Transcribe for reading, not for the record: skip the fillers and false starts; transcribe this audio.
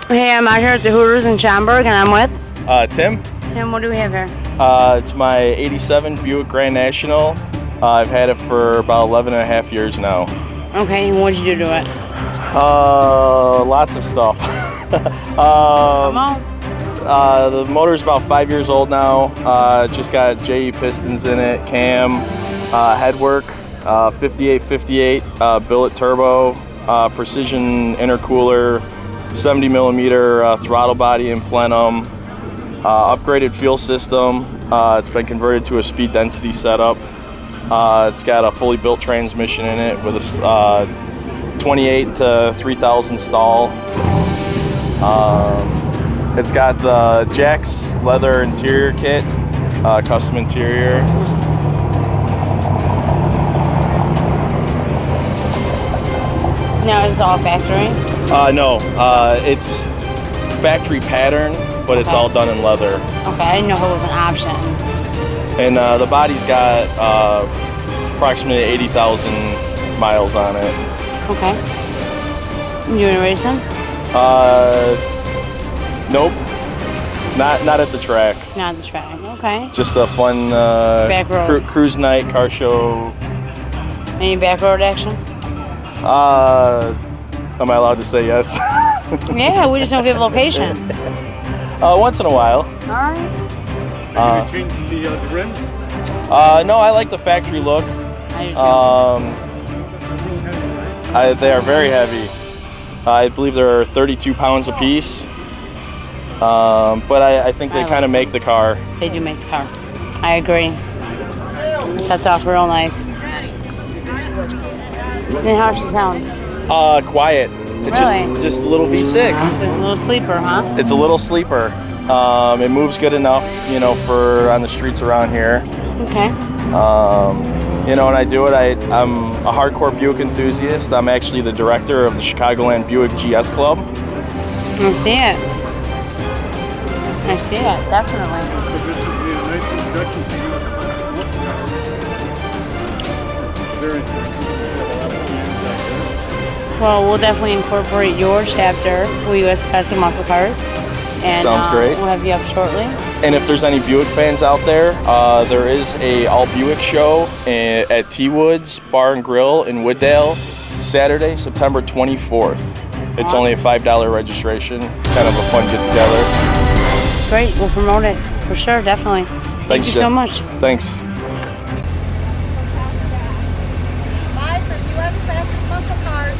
Hey, I'm out here at the Hooters in Schaumburg, and I'm with Tim. Tim, what do we have here? It's my 87 Buick Grand National. I've had it for about 11 and a half years now. Okay, and what'd you do to it? Lots of stuff. Come on. The motor's about 5 years old now. Just got JE pistons in it, cam, headwork, 5858 billet turbo, precision intercooler, 70 millimeter throttle body in plenum, upgraded fuel system. It's been converted to a speed density setup. It's got a fully built transmission in it with a 28 to 3000 stall. It's got the Jack's leather interior kit, custom interior. Now, is it all factory? No, it's factory pattern, but it's all done in leather. Okay, I didn't know if it was an option. And the body's got approximately 80,000 miles on it. Okay. You want to race them? Nope. Not at the track. Not the track. Okay. Just a fun back road. Cruise night, car show. Any back road action? Am I allowed to say yes? Yeah, we just don't give location. Once in a while. All right. Have you changed the rims? No, I like the factory look. I do too. They are very heavy. I believe they're 32 pounds a piece. But I think they kind of make the car. They do make the car. I agree. It sets off real nice. Then how's she sound? Quiet. It's Really? just a little V6. It's a little sleeper, huh? It's a little sleeper. It moves good enough, for on the streets around here. Okay. When I do it, I'm a hardcore Buick enthusiast. I'm actually the director of the Chicagoland Buick GS Club. I see it. I see it, definitely. So this is a nice introduction to USClassicMuscleCars. Very interesting. Well, we'll definitely incorporate your chapter for USClassicMuscleCars. And Sounds great. We'll have you up shortly. And if there's any Buick fans out there, there is a all Buick show at T Woods Bar and Grill in Wooddale, Saturday, September 24th. It's only a $5 registration. Kind of a fun get together. Great, we'll promote it for sure, definitely. Thank you so much. Thanks. Live from US Classic Muscle Cars.